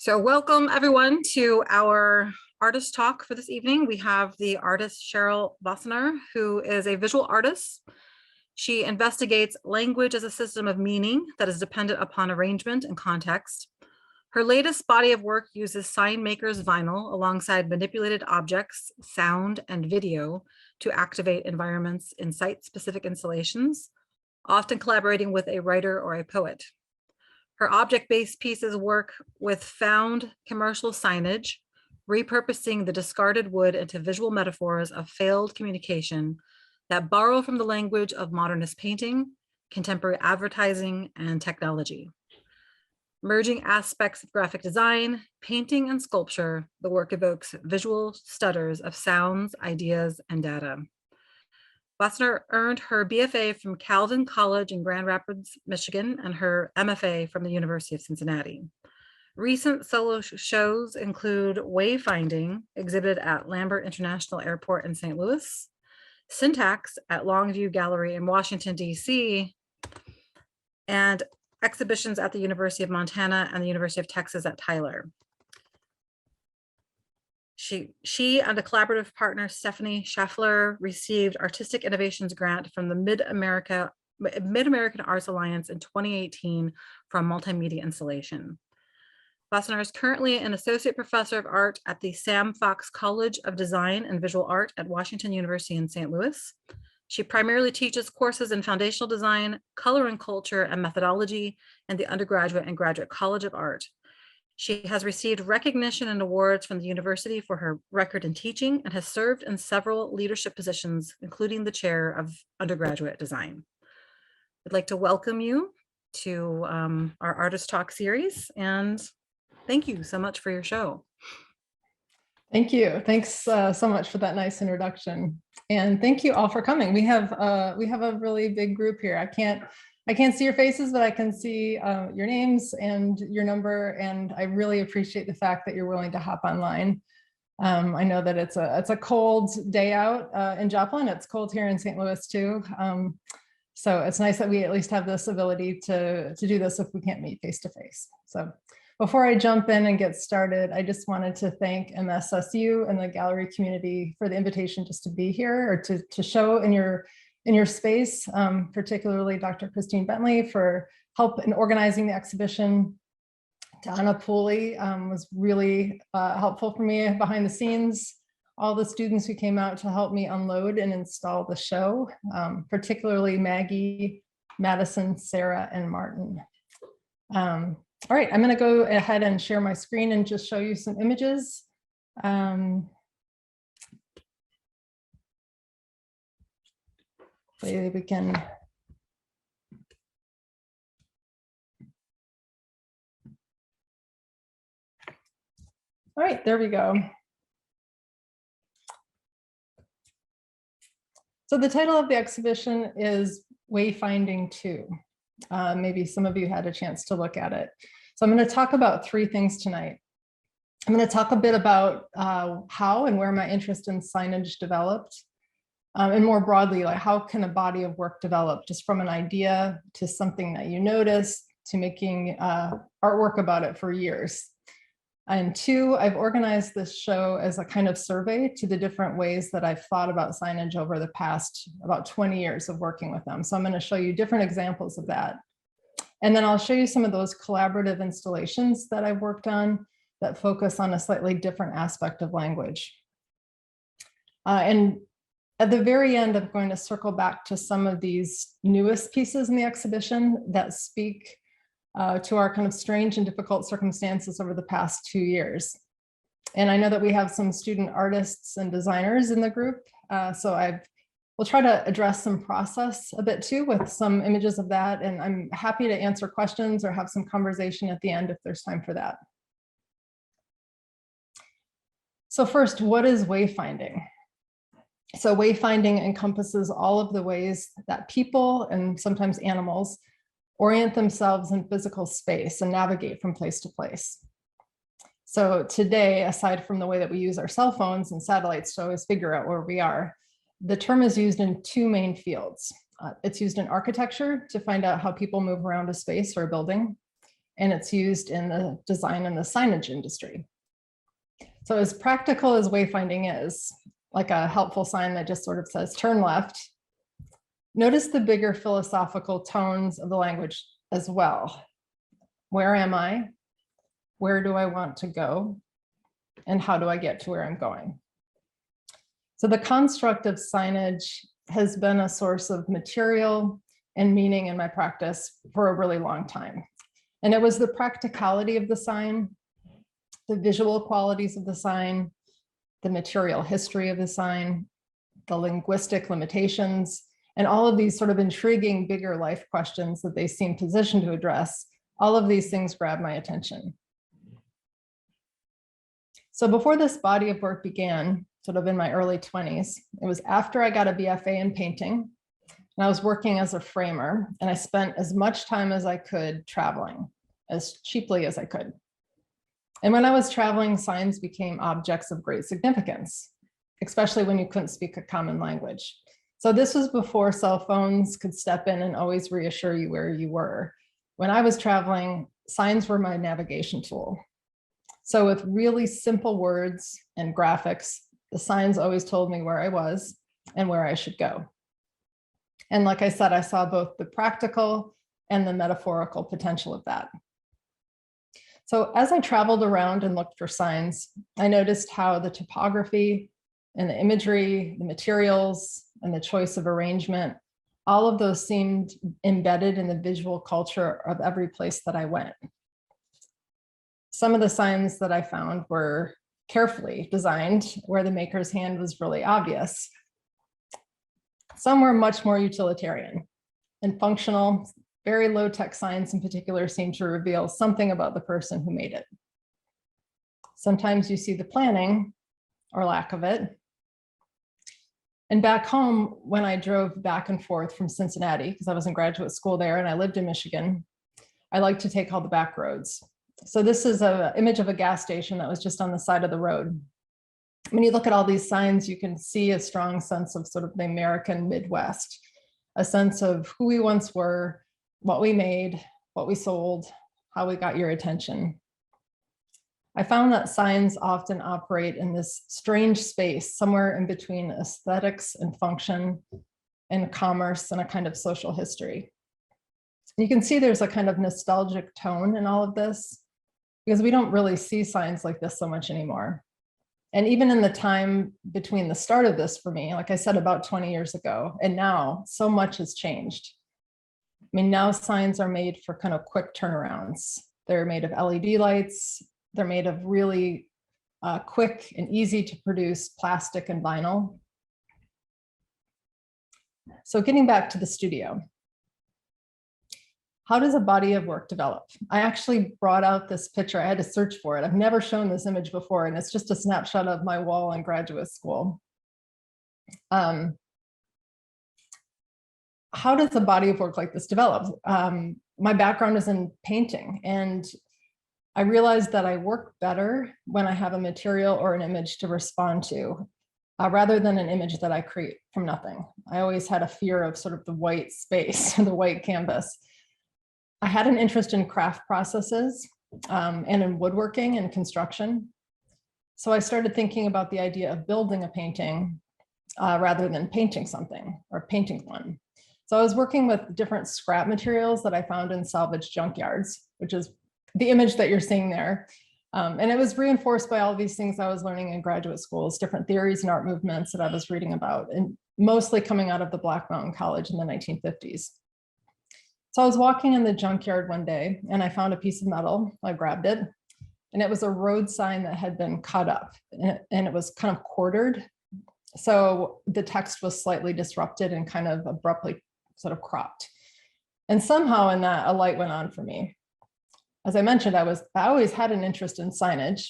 So welcome everyone to our artist talk for this evening. We have the artist Cheryl Wassenaar, who is a visual artist. She investigates language as a system of meaning that is dependent upon arrangement and context. Her latest body of work uses signmaker's vinyl alongside manipulated objects, sound, and video to activate environments in site-specific installations, often collaborating with a writer or a poet. Her object-based pieces work with found commercial signage, repurposing the discarded wood into visual metaphors of failed communication that borrow from the language of modernist painting, contemporary advertising, and technology. Merging aspects of graphic design, painting, and sculpture, the work evokes visual stutters of sounds, ideas, and data. Wassenaar earned her BFA from Calvin College in Grand Rapids, Michigan, and her MFA from the University of Cincinnati. Recent solo shows include Wayfinding, exhibited at Lambert International Airport in St. Louis, Syntax at Longview Gallery in Washington, D.C., and exhibitions at the University of Montana and the University of Texas at Tyler. She and a collaborative partner, Stephanie Schaffler, received Artistic Innovations Grant from the Mid-American Arts Alliance in 2018 for a multimedia installation. Wassenaar is currently an associate professor of art at the Sam Fox College of Design and Visual Art at Washington University in St. Louis. She primarily teaches courses in foundational design, color and culture, and methodology in the undergraduate and graduate College of Art. She has received recognition and awards from the university for her record in teaching and has served in several leadership positions, including the chair of undergraduate design. I'd like to welcome you to our Artist Talk series, and thank you so much for your show. Thank you. Thanks so much for that nice introduction. And thank you all for coming. We have a really big group here. I can't see your faces, but I can see your names and your number. And I really appreciate the fact that you're willing to hop online. I know that it's a cold day out in Joplin. It's cold here in St. Louis too. So it's nice that we at least have this ability to do this if we can't meet face to face. So before I jump in and get started, I just wanted to thank MSSU and the gallery community for the invitation just to be here or to show in your space, particularly Dr. Christine Bentley for help in organizing the exhibition. Donna Pooley was really helpful for me behind the scenes. All the students who came out to help me unload and install the show, particularly Maggie, Madison, Sarah, and Martin. All right, I'm going to go ahead and share my screen and just show you some images. Maybe we can. All right, there we go. So the title of the exhibition is Wayfinding II. Maybe some of you had a chance to look at it. So I'm going to talk about three things tonight. I'm going to talk a bit about how and where my interest in signage developed. And more broadly, like how can a body of work develop just from an idea to something that you notice to making artwork about it for years. And two, I've organized this show as a kind of survey to the different ways that I've thought about signage over the past about 20 years of working with them. So I'm going to show you different examples of that. And then I'll show you some of those collaborative installations that I've worked on that focus on a slightly different aspect of language. And at the very end, I'm going to circle back to some of these newest pieces in the exhibition that speak to our kind of strange and difficult circumstances over the past 2 years. And I know that we have some student artists and designers in the group. So we'll try to address some process a bit too with some images of that. And I'm happy to answer questions or have some conversation at the end if there's time for that. So first, what is wayfinding? So wayfinding encompasses all of the ways that people and sometimes animals orient themselves in physical space and navigate from place to place. So today, aside from the way that we use our cell phones and satellites to always figure out where we are, the term is used in two main fields. It's used in architecture to find out how people move around a space or a building, and it's used in the design and the signage industry. So as practical as wayfinding is, like a helpful sign that just sort of says turn left, notice the bigger philosophical tones of the language as well. Where am I? Where do I want to go? And how do I get to where I'm going? So the construct of signage has been a source of material and meaning in my practice for a really long time. And it was the practicality of the sign, the visual qualities of the sign, the material history of the sign, the linguistic limitations, and all of these sort of intriguing bigger life questions that they seem positioned to address. All of these things grabbed my attention. So before this body of work began, sort of in my early 20s, it was after I got a BFA in painting, and I was working as a framer, and I spent as much time as I could traveling, as cheaply as I could. And when I was traveling, signs became objects of great significance, especially when you couldn't speak a common language. So this was before cell phones could step in and always reassure you where you were. When I was traveling, signs were my navigation tool. So with really simple words and graphics, the signs always told me where I was and where I should go. And like I said, I saw both the practical and the metaphorical potential of that. So as I traveled around and looked for signs, I noticed how the topography and the imagery, the materials, and the choice of arrangement, all of those seemed embedded in the visual culture of every place that I went. Some of the signs that I found were carefully designed, where the maker's hand was really obvious. Some were much more utilitarian and functional. Very low-tech signs in particular seem to reveal something about the person who made it. Sometimes you see the planning or lack of it. And back home, when I drove back and forth from Cincinnati, because I was in graduate school there and I lived in Michigan, I like to take all the back roads. So this is an image of a gas station that was just on the side of the road. When you look at all these signs, you can see a strong sense of sort of the American Midwest, a sense of who we once were, what we made, what we sold, how we got your attention. I found that signs often operate in this strange space, somewhere in between aesthetics and function and commerce and a kind of social history. You can see there's a kind of nostalgic tone in all of this because we don't really see signs like this so much anymore. And even in the time between the start of this for me, like I said, about 20 years ago, and now so much has changed. I mean, now signs are made for kind of quick turnarounds. They're made of LED lights. They're made of really quick and easy to produce plastic and vinyl. So getting back to the studio. How does a body of work develop? I actually brought out this picture. I had to search for it. I've never shown this image before, and it's just a snapshot of my wall in graduate school. How does a body of work like this develop? My background is in painting, and I realized that I work better when I have a material or an image to respond to, rather than an image that I create from nothing. I always had a fear of sort of the white space, the white canvas. I had an interest in craft processes and in woodworking and construction. So I started thinking about the idea of building a painting rather than painting something or painting one. So I was working with different scrap materials that I found in salvage junkyards, which is the image that you're seeing there. And it was reinforced by all these things I was learning in graduate schools, different theories and art movements that I was reading about, and mostly coming out of the Black Mountain College in the 1950s. So I was walking in the junkyard one day and I found a piece of metal. I grabbed it, and it was a road sign that had been cut up, and it was kind of quartered. So the text was slightly disrupted and kind of abruptly sort of cropped. And somehow in that, a light went on for me. As I mentioned, I always had an interest in signage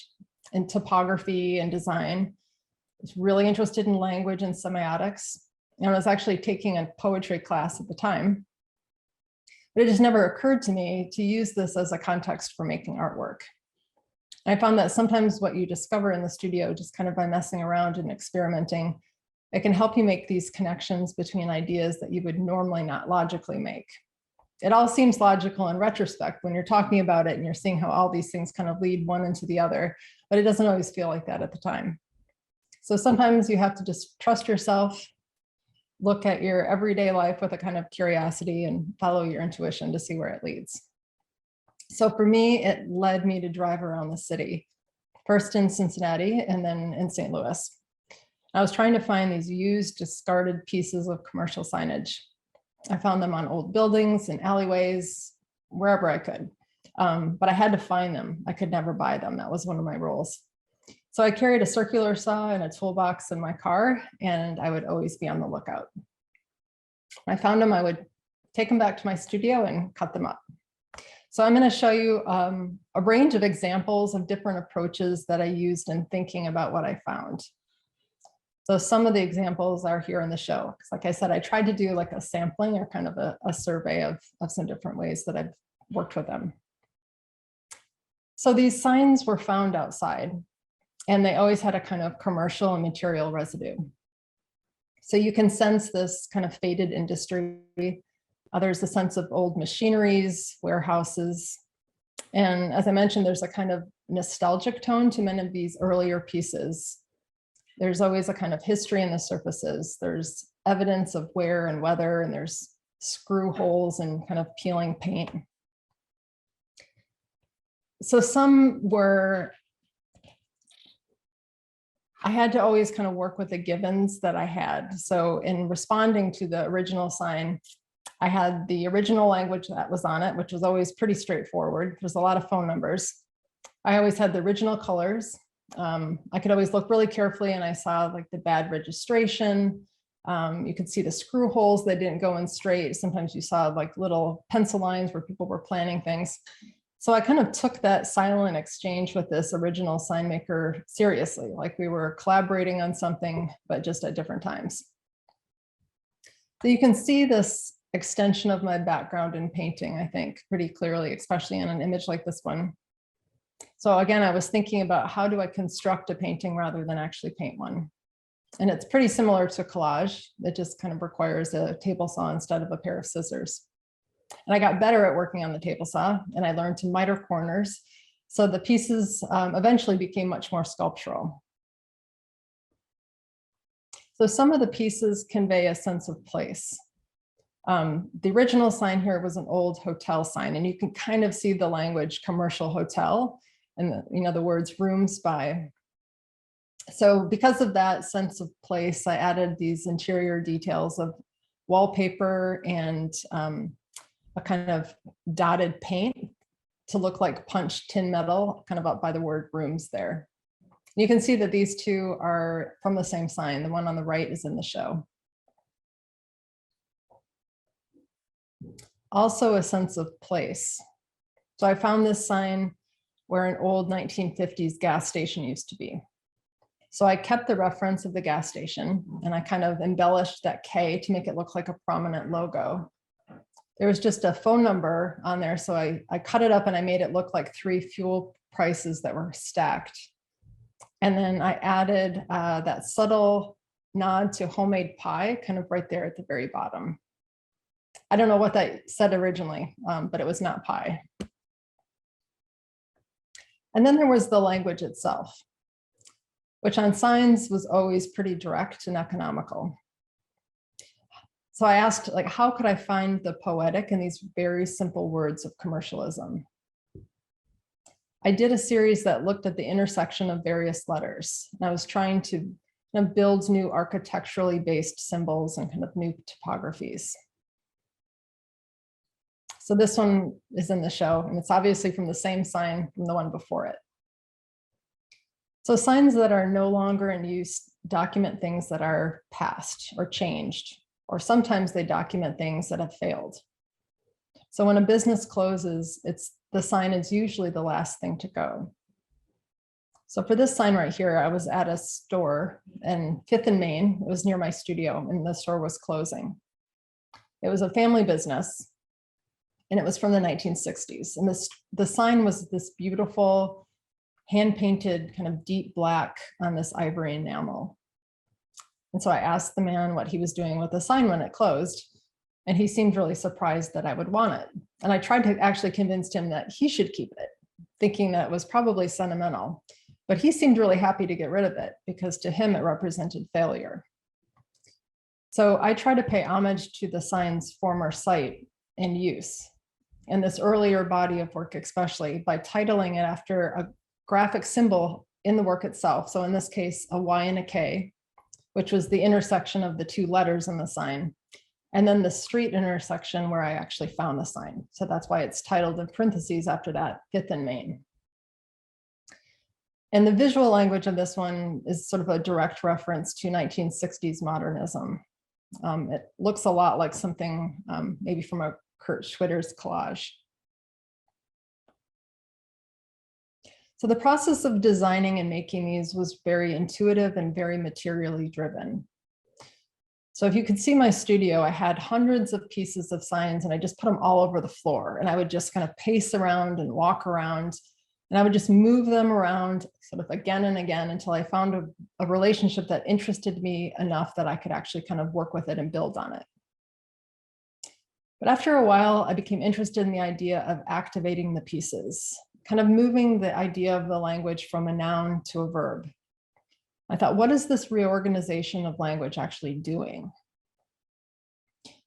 and topography and design. I was really interested in language and semiotics. And I was actually taking a poetry class at the time. But it just never occurred to me to use this as a context for making artwork. I found that sometimes what you discover in the studio, just kind of by messing around and experimenting, it can help you make these connections between ideas that you would normally not logically make. It all seems logical in retrospect when you're talking about it and you're seeing how all these things kind of lead one into the other, but it doesn't always feel like that at the time. So sometimes you have to just trust yourself, look at your everyday life with a kind of curiosity and follow your intuition to see where it leads. So for me, it led me to drive around the city, first in Cincinnati and then in St. Louis. I was trying to find these used, discarded pieces of commercial signage. I found them on old buildings and alleyways, wherever I could. But I had to find them. I could never buy them. That was one of my rules. So I carried a circular saw and a toolbox in my car, and I would always be on the lookout. When I found them, I would take them back to my studio and cut them up. So I'm going to show you a range of examples of different approaches that I used in thinking about what I found. So some of the examples are here in the show. Because like I said, I tried to do like a sampling or kind of a survey of some different ways that I've worked with them. So these signs were found outside, and they always had a kind of commercial and material residue. So you can sense this kind of faded industry. There's a sense of old machineries, warehouses. And as I mentioned, there's a kind of nostalgic tone to many of these earlier pieces. There's always a kind of history in the surfaces. There's evidence of wear and weather, and there's screw holes and kind of peeling paint. So some were, I had to always kind of work with the givens that I had. So in responding to the original sign, I had the original language that was on it, which was always pretty straightforward. There's a lot of phone numbers. I always had the original colors. I could always look really carefully, and I saw like the bad registration. You could see the screw holes that didn't go in straight. Sometimes you saw like little pencil lines where people were planning things. So I kind of took that silent exchange with this original sign maker seriously, like we were collaborating on something, but just at different times. So you can see this extension of my background in painting, I think, pretty clearly, especially in an image like this one. So again, I was thinking about how do I construct a painting rather than actually paint one. And it's pretty similar to collage. It just kind of requires a table saw instead of a pair of scissors. And I got better at working on the table saw, and I learned to miter corners. So the pieces eventually became much more sculptural. So some of the pieces convey a sense of place. The original sign here was an old hotel sign, and you can kind of see the language commercial hotel and the words rooms by. So because of that sense of place, I added these interior details of wallpaper and a kind of dotted paint to look like punched tin metal, kind of up by the word rooms there. You can see that these two are from the same sign. The one on the right is in the show. Also a sense of place. So I found this sign where an old 1950s gas station used to be. So I kept the reference of the gas station, and I kind of embellished that K to make it look like a prominent logo. There was just a phone number on there, so I cut it up and I made it look like 3 fuel prices that were stacked. And then I added that subtle nod to homemade pie, kind of right there at the very bottom. I don't know what that said originally, but it was not pie. And then there was the language itself, which on signs was always pretty direct and economical. So I asked, like, how could I find the poetic in these very simple words of commercialism? I did a series that looked at the intersection of various letters, and I was trying to build new architecturally based symbols and kind of new typographies. So this one is in the show, and it's obviously from the same sign from the one before it. So signs that are no longer in use document things that are past or changed, or sometimes they document things that have failed. So when a business closes, the sign is usually the last thing to go. So for this sign right here, I was at a store in 5th and Main. It was near my studio, and the store was closing. It was a family business, and it was from the 1960s. And the sign was this beautiful, hand-painted kind of deep black on this ivory enamel. And so I asked the man what he was doing with the sign when it closed. And he seemed really surprised that I would want it. And I tried to actually convince him that he should keep it, thinking that it was probably sentimental. But he seemed really happy to get rid of it because to him it represented failure. So I try to pay homage to the sign's former site and use, and this earlier body of work especially, by titling it after a graphic symbol in the work itself. So in this case, a Y and a K, which was the intersection of the two letters in the sign, and then the street intersection where I actually found the sign. So that's why it's titled in parentheses after that, 5th and Main. And the visual language of this one is sort of a direct reference to 1960s modernism. It looks a lot like something maybe from a Kurt Schwitter's collage. So the process of designing and making these was very intuitive and very materially driven. So if you could see my studio, I had hundreds of pieces of signs and I just put them all over the floor, and I would just kind of pace around and walk around, and I would just move them around sort of again and again until I found a relationship that interested me enough that I could actually kind of work with it and build on it. But after a while, I became interested in the idea of activating the pieces, kind of moving the idea of the language from a noun to a verb. I thought, what is this reorganization of language actually doing?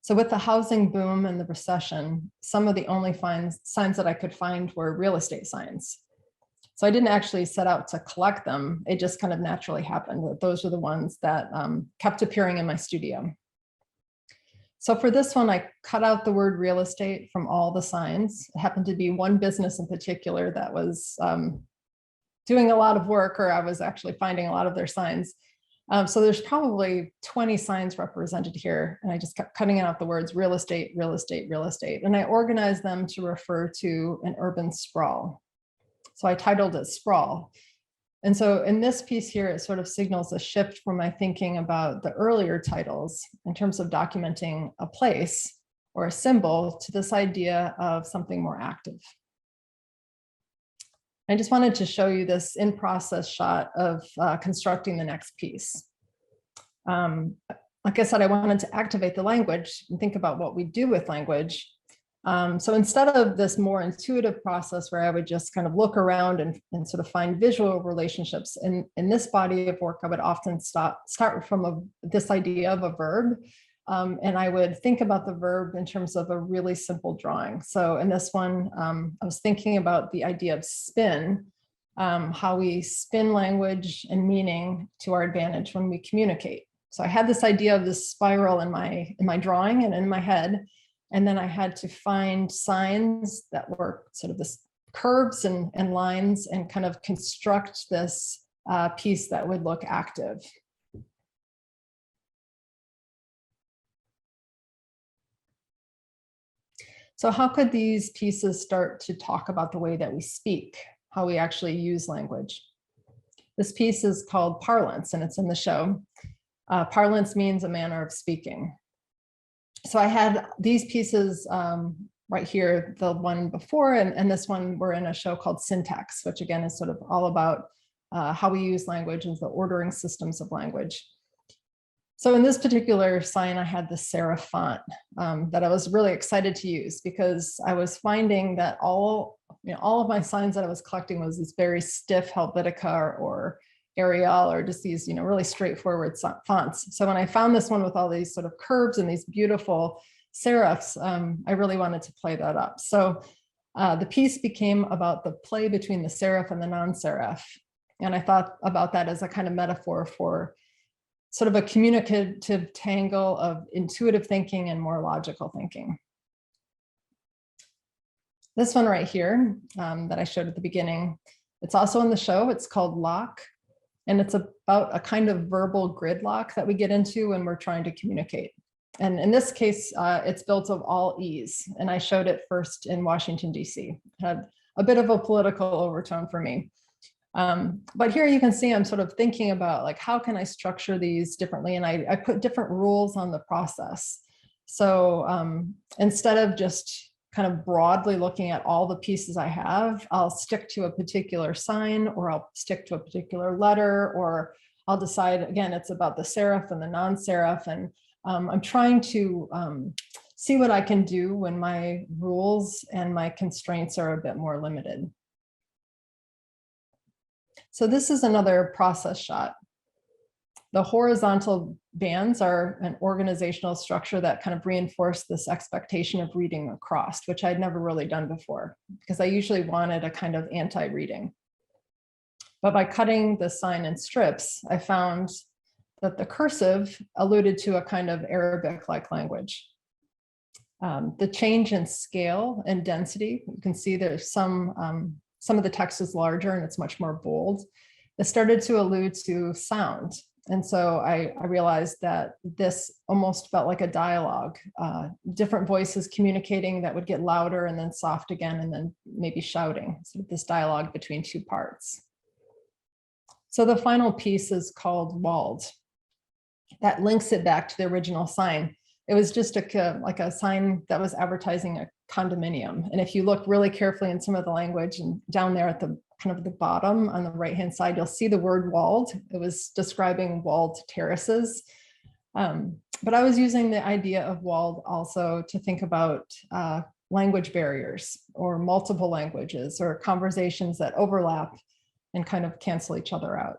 So with the housing boom and the recession, some of the only signs that I could find were real estate signs. So I didn't actually set out to collect them. It just kind of naturally happened that those were the ones that kept appearing in my studio. So for this one, I cut out the word real estate from all the signs. It happened to be one business in particular that was doing a lot of work, or I was actually finding a lot of their signs. So there's probably 20 signs represented here. And I just kept cutting out the words real estate, real estate, real estate. And I organized them to refer to an urban sprawl. So I titled it Sprawl. And so in this piece here, it sort of signals a shift from my thinking about the earlier titles in terms of documenting a place or a symbol to this idea of something more active. I just wanted to show you this in-process shot of constructing the next piece. Like I said, I wanted to activate the language and think about what we do with language. So instead of this more intuitive process where I would just kind of look around and sort of find visual relationships, in this body of work, I would often start from this idea of a verb. And I would think about the verb in terms of a really simple drawing. So in this one, I was thinking about the idea of spin, how we spin language and meaning to our advantage when we communicate. So I had this idea of this spiral in my drawing and in my head. And then I had to find signs that were sort of this curves and lines and kind of construct this piece that would look active. So how could these pieces start to talk about the way that we speak, how we actually use language? This piece is called Parlance, and it's in the show. Parlance means a manner of speaking. So I had these pieces right here, the one before, and this one were in a show called Syntax, which again is sort of all about how we use language and the ordering systems of language. So in this particular sign, I had the serif font that I was really excited to use because I was finding that all of my signs that I was collecting was this very stiff Helvetica or Arial or just these, really straightforward fonts. So when I found this one with all these sort of curves and these beautiful serifs, I really wanted to play that up. So the piece became about the play between the serif and the non-serif. And I thought about that as a kind of metaphor for sort of a communicative tangle of intuitive thinking and more logical thinking. This one right here that I showed at the beginning, it's also in the show. It's called Lock. And it's about a kind of verbal gridlock that we get into when we're trying to communicate. And in this case, it's built of all E's. And I showed it first in Washington, D.C. It had a bit of a political overtone for me. But here you can see I'm sort of thinking about like, how can I structure these differently? And I put different rules on the process. So instead of just kind of broadly looking at all the pieces I have, I'll stick to a particular sign, or I'll stick to a particular letter, or I'll decide, again, it's about the serif and the non-serif. And I'm trying to see what I can do when my rules and my constraints are a bit more limited. So this is another process shot. The horizontal bands are an organizational structure that kind of reinforce this expectation of reading across, which I'd never really done before, because I usually wanted a kind of anti-reading. But by cutting the sign in strips, I found that the cursive alluded to a kind of Arabic-like language. The change in scale and density, you can see there's some of the text is larger and it's much more bold. It started to allude to sound. And so I realized that this almost felt like a dialogue, different voices communicating that would get louder and then soft again, and then maybe shouting. So this dialogue between two parts. So the final piece is called walled. That links it back to the original sign. It was just like a sign that was advertising a condominium. And if you look really carefully in some of the language, and down there at the kind of the bottom on the right-hand side, you'll see the word walled. It was describing walled terraces. But I was using the idea of walled also to think about language barriers or multiple languages or conversations that overlap and kind of cancel each other out.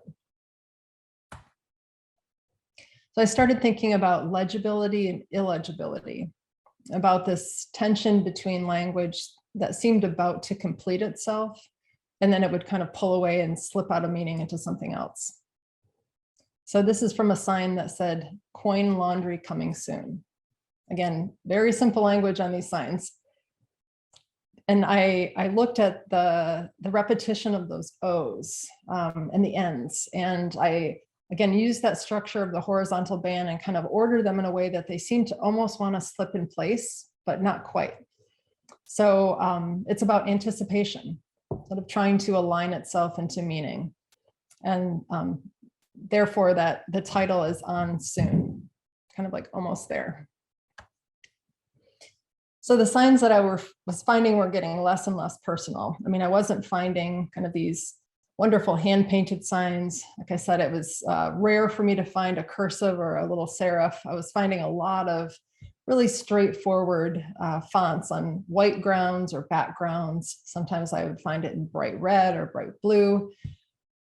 So I started thinking about legibility and illegibility, about this tension between language that seemed about to complete itself, and then it would kind of pull away and slip out of meaning into something else. So this is from a sign that said, "Coin laundry coming soon." Again, very simple language on these signs. And I looked at the repetition of those O's and the N's, and I, again, used that structure of the horizontal band and kind of ordered them in a way that they seem to almost want to slip in place, but not quite. So it's about anticipation, sort of trying to align itself into meaning. And therefore that the title is on soon, kind of like almost there. So the signs that I was finding were getting less and less personal. I mean, I wasn't finding kind of these wonderful hand-painted signs. Like I said, it was rare for me to find a cursive or a little serif. I was finding a lot of really straightforward fonts on white grounds or backgrounds. Sometimes I would find it in bright red or bright blue,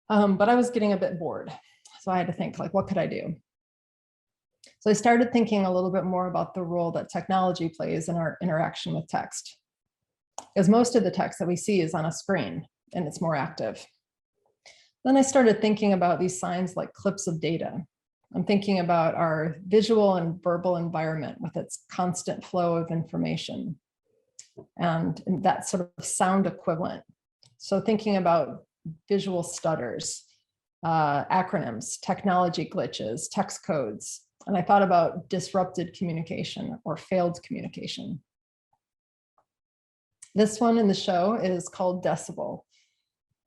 but I was getting a bit bored. So I had to think, like, what could I do? So I started thinking a little bit more about the role that technology plays in our interaction with text, because most of the text that we see is on a screen and it's more active. Then I started thinking about these signs like clips of data. I'm thinking about our visual and verbal environment with its constant flow of information and that sort of sound equivalent. So thinking about visual stutters, acronyms, technology glitches, text codes. And I thought about disrupted communication or failed communication. This one in the show is called decibel.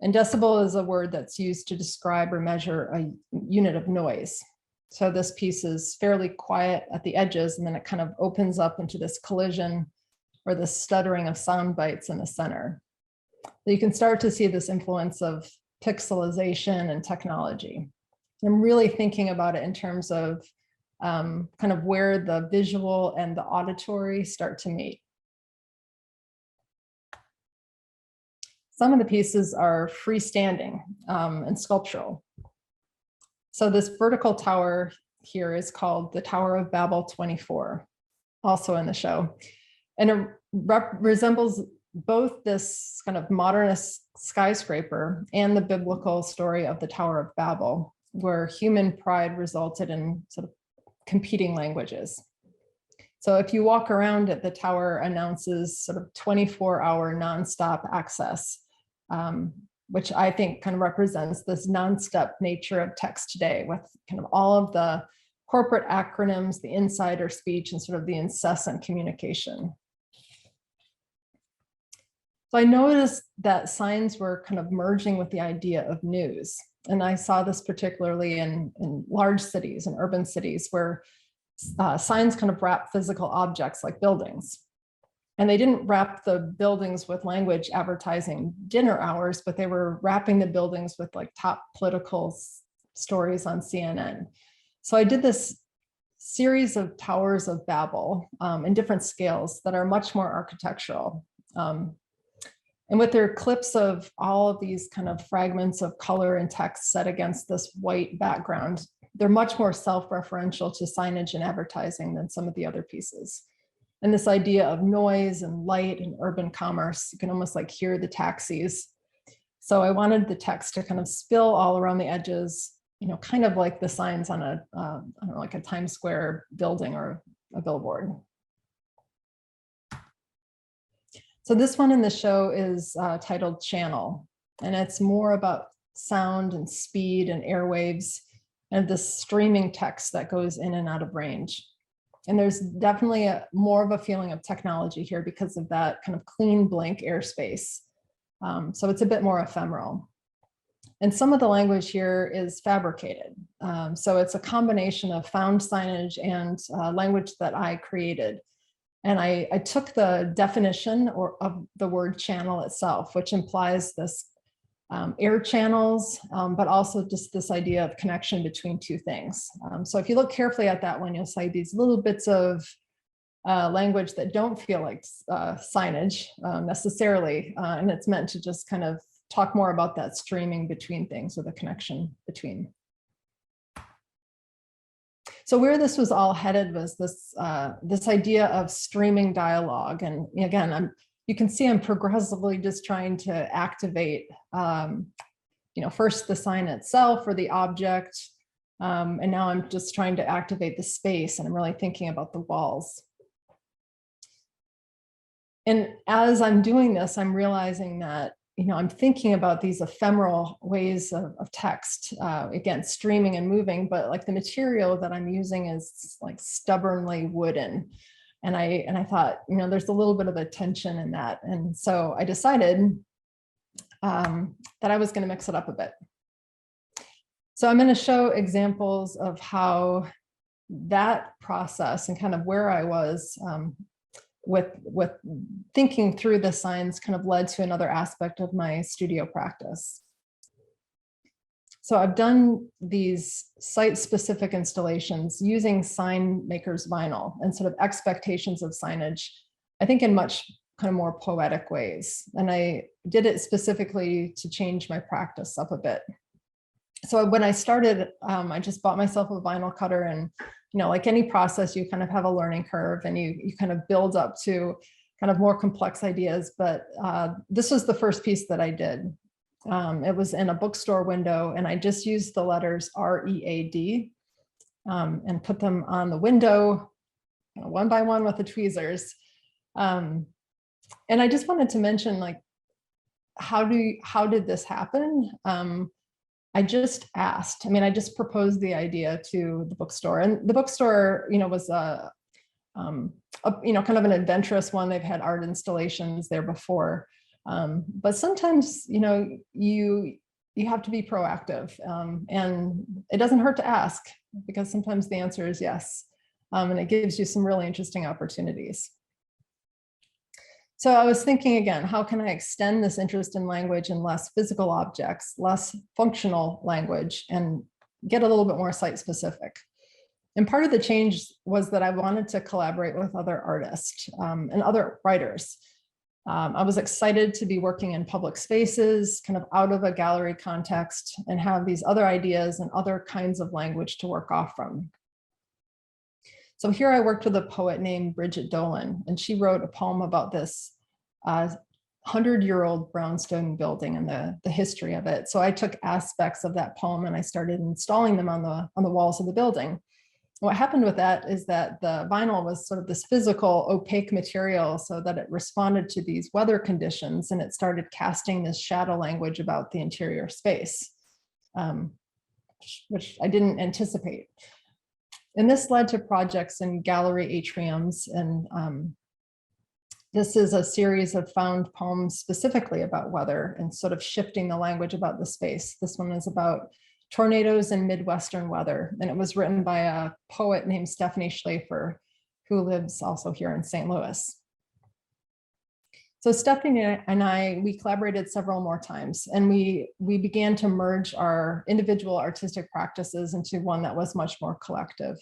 And decibel is a word that's used to describe or measure a unit of noise. So this piece is fairly quiet at the edges, and then it kind of opens up into this collision or this stuttering of sound bites in the center. So you can start to see this influence of pixelization and technology. I'm really thinking about it in terms of kind of where the visual and the auditory start to meet. Some of the pieces are freestanding and sculptural. So this vertical tower here is called the Tower of Babel 24, also in the show. And it resembles both this kind of modernist skyscraper and the biblical story of the Tower of Babel, where human pride resulted in sort of competing languages. So if you walk around it, the tower announces sort of 24-hour nonstop access, which I think kind of represents this nonstop nature of text today, with kind of all of the corporate acronyms, the insider speech, and sort of the incessant communication. So I noticed that signs were kind of merging with the idea of news. And I saw this particularly in large cities and urban cities where signs kind of wrap physical objects like buildings. And they didn't wrap the buildings with language advertising dinner hours, but they were wrapping the buildings with like top political stories on CNN. So I did this series of towers of Babel in different scales that are much more architectural. And with their clips of all of these kind of fragments of color and text set against this white background, they're much more self-referential to signage and advertising than some of the other pieces. And this idea of noise and light and urban commerce, you can almost like hear the taxis. So I wanted the text to kind of spill all around the edges, you know, kind of like the signs on a, I don't know, like a Times Square building or a billboard. So this one in the show is titled Channel, and it's more about sound and speed and airwaves and this streaming text that goes in and out of range. And there's definitely more of a feeling of technology here because of that kind of clean blank airspace. So it's a bit more ephemeral. And some of the language here is fabricated. So it's a combination of found signage and language that I created. And I took the definition of the word channel itself, which implies this air channels, but also just this idea of connection between two things. So if you look carefully at that one, you'll see these little bits of language that don't feel like signage necessarily. And it's meant to just kind of talk more about that streaming between things or the connection between. So where this was all headed was this, this idea of streaming dialogue. And again, you can see I'm progressively just trying to activate, you know, first the sign itself or the object. And now I'm just trying to activate the space, and I'm really thinking about the walls. And as I'm doing this, I'm realizing that, you know, I'm thinking about these ephemeral ways of text, again, streaming and moving, but like the material that I'm using is like stubbornly wooden. And I thought, you know, there's a little bit of a tension in that. And so I decided that I was going to mix it up a bit. So I'm going to show examples of how that process and kind of where I was with thinking through the signs kind of led to another aspect of my studio practice. So I've done these site-specific installations using signmaker's vinyl and sort of expectations of signage, I think in much kind of more poetic ways. And I did it specifically to change my practice up a bit. So when I started, I just bought myself a vinyl cutter, and you know, like any process, you kind of have a learning curve and you kind of build up to kind of more complex ideas. But this was the first piece that I did. It was in a bookstore window, and I just used the letters READ and put them on the window, you know, one by one with the tweezers. And I just wanted to mention, like, how did this happen? I just asked. I mean, I just proposed the idea to the bookstore, and the bookstore, you know, was you know, kind of an adventurous one. They've had art installations there before, but sometimes, you know, you have to be proactive, and it doesn't hurt to ask, because sometimes the answer is yes, and it gives you some really interesting opportunities. So I was thinking again, how can I extend this interest in language and less physical objects, less functional language, and get a little bit more site specific? And part of the change was that I wanted to collaborate with other artists and other writers. I was excited to be working in public spaces, kind of out of a gallery context, and have these other ideas and other kinds of language to work off from. So here I worked with a poet named Bridget Dolan, and she wrote a poem about this 100-year-old brownstone building and the history of it. So I took aspects of that poem and I started installing them on the walls of the building. What happened with that is that the vinyl was sort of this physical opaque material, so that it responded to these weather conditions, and it started casting this shadow language about the interior space, which I didn't anticipate. And this led to projects in gallery atriums, and this is a series of found poems specifically about weather and sort of shifting the language about the space. This one is about tornadoes and Midwestern weather, and it was written by a poet named Stephanie Schlafer, who lives also here in St. Louis. So Stephanie and we collaborated several more times, and we began to merge our individual artistic practices into one that was much more collective.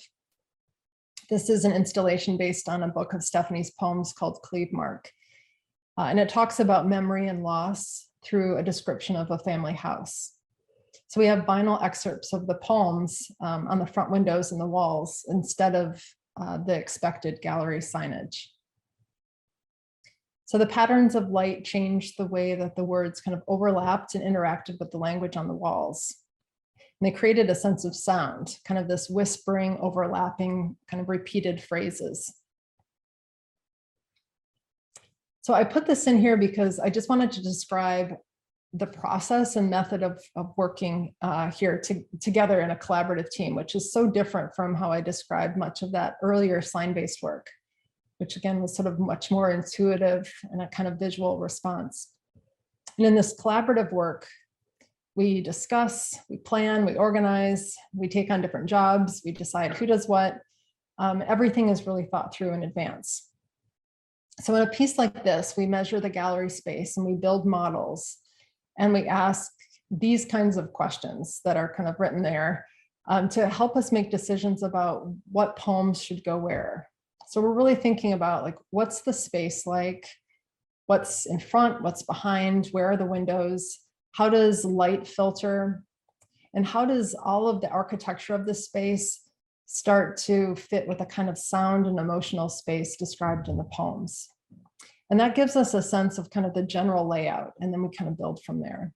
This is an installation based on a book of Stephanie's poems called Cleve Mark. And it talks about memory and loss through a description of a family house. So we have vinyl excerpts of the poems on the front windows and the walls instead of the expected gallery signage. So the patterns of light changed the way that the words kind of overlapped and interacted with the language on the walls. And they created a sense of sound, kind of this whispering, overlapping, kind of repeated phrases. So I put this in here because I just wanted to describe the process and method of working here together in a collaborative team, which is so different from how I described much of that earlier sign-based work, which again was sort of much more intuitive and a kind of visual response. And in this collaborative work, we discuss, we plan, we organize, we take on different jobs, we decide who does what. Everything is really thought through in advance. So in a piece like this, we measure the gallery space and we build models and we ask these kinds of questions that are kind of written there to help us make decisions about what poems should go where. So we're really thinking about like, what's the space like? What's in front, what's behind, where are the windows? How does light filter? And how does all of the architecture of this space start to fit with the kind of sound and emotional space described in the poems? And that gives us a sense of kind of the general layout, and then we kind of build from there.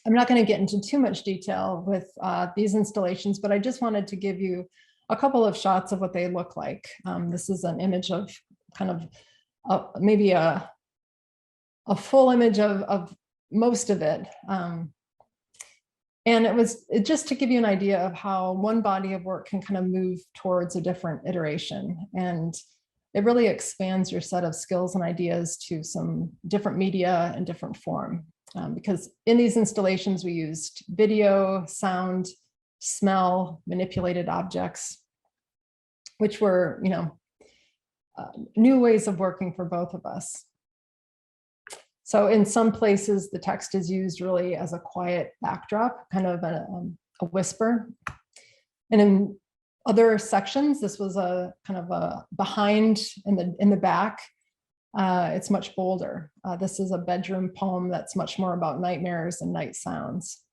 I'm not going to get into too much detail with these installations, but I just wanted to give you a couple of shots of what they look like. This is an image of kind of maybe a full image of most of it. And it was just to give you an idea of how one body of work can kind of move towards a different iteration. And it really expands your set of skills and ideas to some different media and different form. Because in these installations, we used video, sound, smell, manipulated objects, which were, new ways of working for both of us. So in some places, the text is used really as a quiet backdrop, kind of a whisper. And in other sections, this was a kind of a behind in the back. It's much bolder. This is a bedroom poem that's much more about nightmares and night sounds.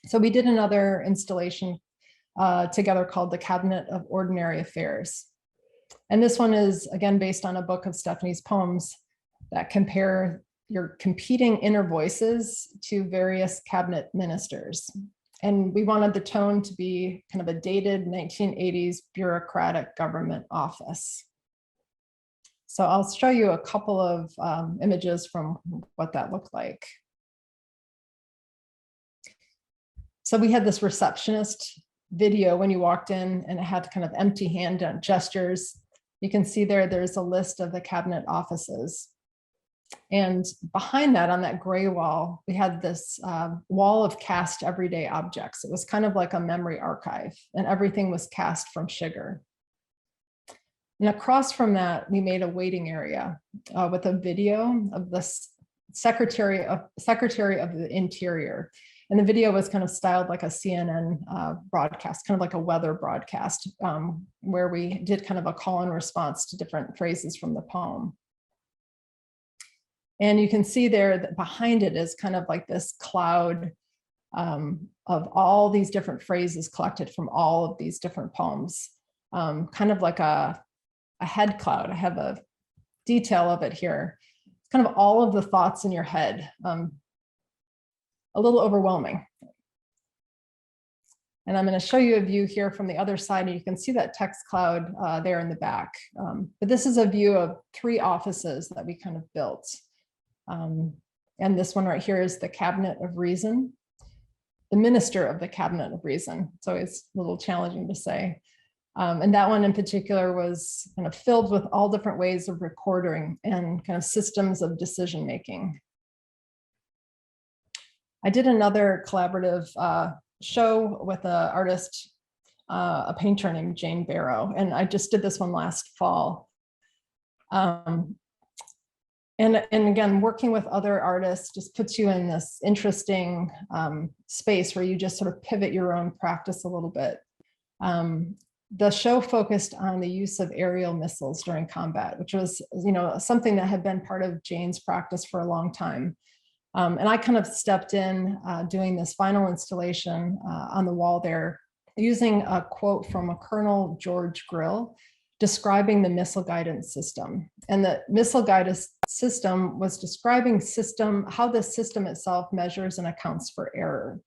So we did another installation together called The Cabinet of Ordinary Affairs. And this one is, again, based on a book of Stephanie's poems that compare your competing inner voices to various cabinet ministers. And we wanted the tone to be kind of a dated 1980s bureaucratic government office. So I'll show you a couple of images from what that looked like. So we had this receptionist video when you walked in, and it had kind of empty hand gestures. You can see there's a list of the cabinet offices. And behind that, on that gray wall, we had this wall of cast everyday objects. It was kind of like a memory archive, and everything was cast from sugar. And across from that, we made a waiting area with a video of the Secretary of the Interior. And the video was kind of styled like a CNN broadcast, kind of like a weather broadcast, where we did kind of a call and response to different phrases from the poem. And you can see there that behind it is kind of like this cloud of all these different phrases collected from all of these different poems, kind of like a head cloud. I have a detail of it here. It's kind of all of the thoughts in your head, a little overwhelming. And I'm going to show you a view here from the other side, and you can see that text cloud there in the back. But this is a view of 3 offices that we kind of built. And this one right here is the Cabinet of Reason, the Minister of the Cabinet of Reason. So it's a little challenging to say. And that one in particular was kind of filled with all different ways of recording and kind of systems of decision making. I did another collaborative show with an artist, a painter named Jane Barrow, and I just did this one last fall. And again, working with other artists just puts you in this interesting space where you just sort of pivot your own practice a little bit. the show focused on the use of aerial missiles during combat, which was, something that had been part of Jane's practice for a long time. And I kind of stepped in doing this final installation on the wall there, using a quote from a Colonel George Grill describing the missile guidance system. And the missile guidance system was describing how the system itself measures and accounts for error.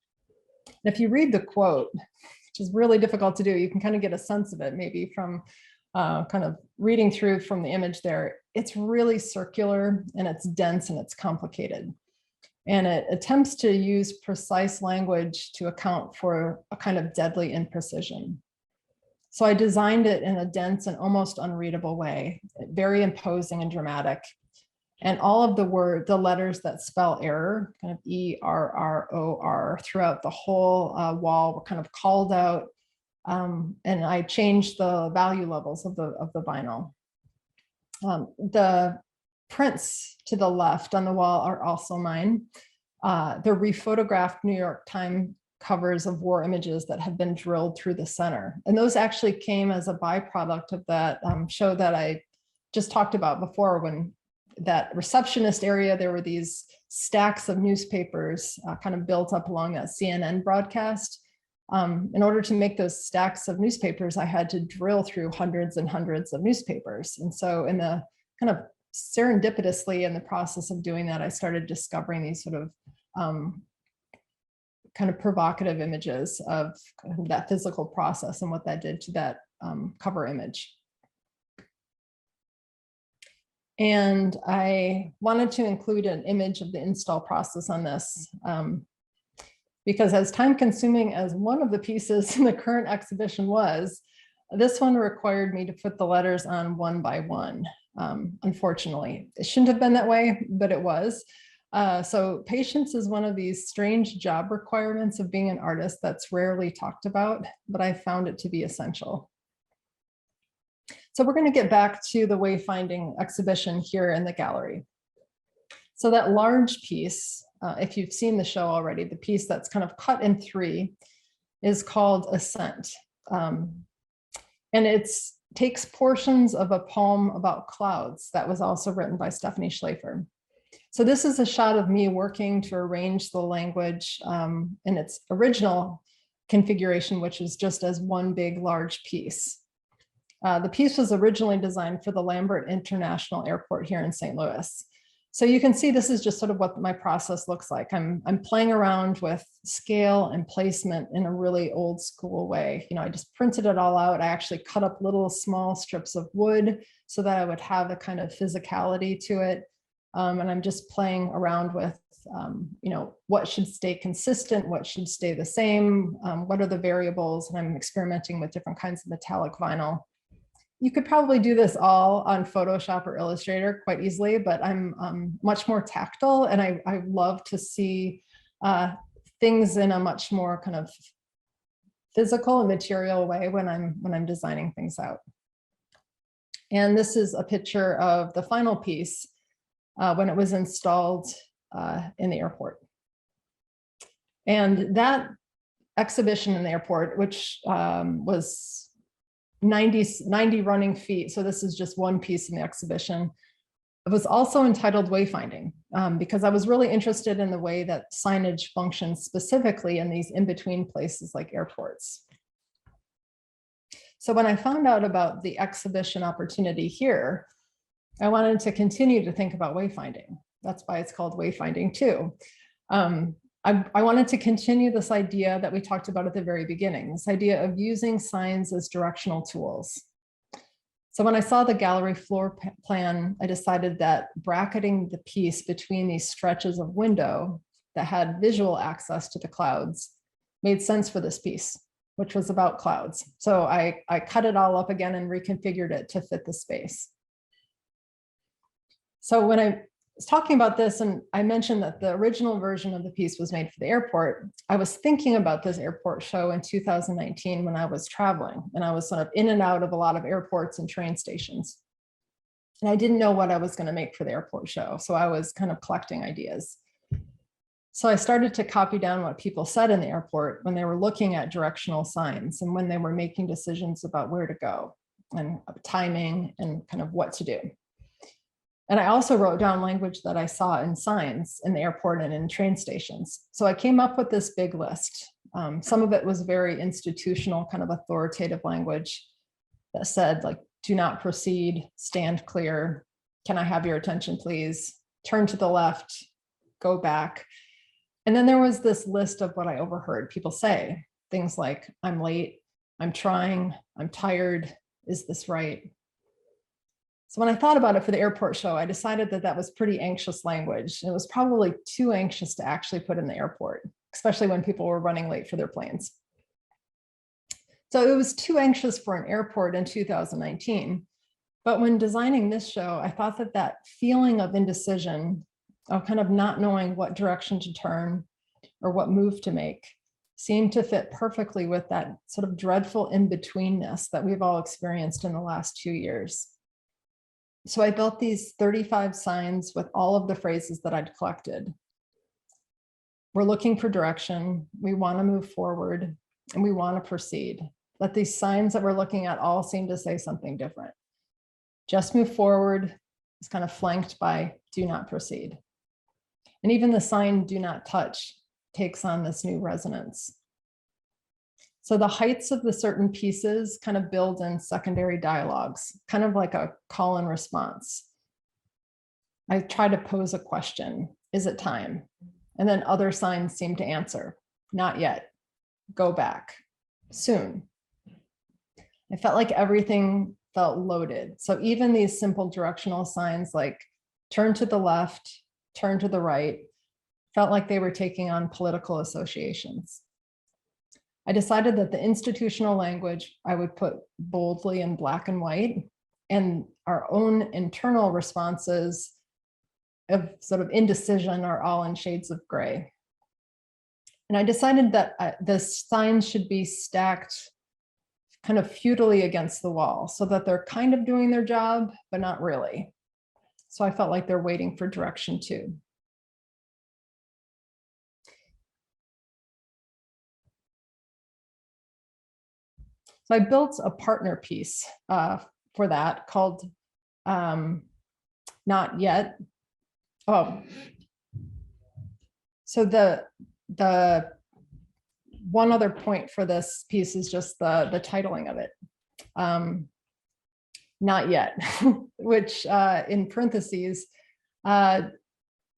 And if you read the quote, which is really difficult to do, you can kind of get a sense of it maybe from kind of reading through from the image there. It's really circular and it's dense and it's complicated. And it attempts to use precise language to account for a kind of deadly imprecision. So I designed it in a dense and almost unreadable way, very imposing and dramatic. And all of the letters that spell error, kind of E-R-R-O-R, throughout the whole wall were kind of called out. And I changed the value levels of the vinyl. The prints to the left on the wall are also mine. They're rephotographed New York Times covers of war images that have been drilled through the center. And those actually came as a byproduct of that show that I just talked about before. When that receptionist area, there were these stacks of newspapers kind of built up along that CNN broadcast. In order to make those stacks of newspapers, I had to drill through hundreds and hundreds of newspapers. And so in the kind of serendipitously in the process of doing that, I started discovering these sort of kind of provocative images of that physical process and what that did to that cover image. And I wanted to include an image of the install process on this because as time consuming as one of the pieces in the current exhibition was, this one required me to put the letters on one by one. Unfortunately, it shouldn't have been that way, but it was. So patience is one of these strange job requirements of being an artist that's rarely talked about, but I found it to be essential. So we're going to get back to the Wayfinding exhibition here in the gallery. So that large piece, if you've seen the show already, the piece that's kind of cut in three is called Ascent. And it takes portions of a poem about clouds that was also written by Stephanie Schlafer. So this is a shot of me working to arrange the language in its original configuration, which is just as one big large piece. The piece was originally designed for the Lambert International Airport here in St. Louis. So you can see this is just sort of what my process looks like. I'm playing around with scale and placement in a really old school way. I just printed it all out. I actually cut up little small strips of wood so that I would have a kind of physicality to it. And I'm just playing around with, what should stay consistent, what should stay the same, what are the variables, and I'm experimenting with different kinds of metallic vinyl. You could probably do this all on Photoshop or Illustrator quite easily, but I'm much more tactile, and I love to see things in a much more kind of physical and material way when I'm designing things out. And this is a picture of the final piece when it was installed in the airport. And that exhibition in the airport, which was 90 running feet, so this is just one piece in the exhibition, it was also entitled Wayfinding because I was really interested in the way that signage functions specifically in these in-between places like airports. So when I found out about the exhibition opportunity here, I wanted to continue to think about wayfinding. That's why it's called Wayfinding II. I wanted to continue this idea that we talked about at the very beginning, this idea of using signs as directional tools. So when I saw the gallery floor plan, I decided that bracketing the piece between these stretches of window that had visual access to the clouds made sense for this piece, which was about clouds. So I cut it all up again and reconfigured it to fit the space. So when I was talking about this, and I mentioned that the original version of the piece was made for the airport, I was thinking about this airport show in 2019 when I was traveling, and I was sort of in and out of a lot of airports and train stations. And I didn't know what I was going to make for the airport show, so I was kind of collecting ideas. So I started to copy down what people said in the airport when they were looking at directional signs and when they were making decisions about where to go and timing and kind of what to do. And I also wrote down language that I saw in signs in the airport and in train stations. So I came up with this big list. Some of it was very institutional, kind of authoritative language that said, like, do not proceed, stand clear, can I have your attention, please, turn to the left, go back. And then there was this list of what I overheard people say, things like, I'm late, I'm trying, I'm tired, is this right? So when I thought about it for the airport show, I decided that that was pretty anxious language. It was probably too anxious to actually put in the airport, especially when people were running late for their planes. So it was too anxious for an airport in 2019. But when designing this show, I thought that that feeling of indecision, of kind of not knowing what direction to turn or what move to make, seemed to fit perfectly with that sort of dreadful in-betweenness that we've all experienced in the last 2 years. So I built these 35 signs with all of the phrases that I'd collected. We're looking for direction, we want to move forward, and we want to proceed. But these signs that we're looking at all seem to say something different. Just move forward is kind of flanked by do not proceed. And even the sign do not touch takes on this new resonance. So the heights of the certain pieces kind of build in secondary dialogues, kind of like a call and response. I try to pose a question, is it time? And then other signs seem to answer, not yet, go back, soon. I felt like everything felt loaded. So even these simple directional signs like turn to the left, turn to the right, felt like they were taking on political associations. I decided that the institutional language I would put boldly in black and white, and our own internal responses of sort of indecision are all in shades of gray. And I decided that the signs should be stacked kind of futilely against the wall so that they're kind of doing their job, but not really. So I felt like they're waiting for direction too. So I built a partner piece for that called Not Yet. Oh, so the one other point for this piece is just the titling of it. Not Yet, which in parentheses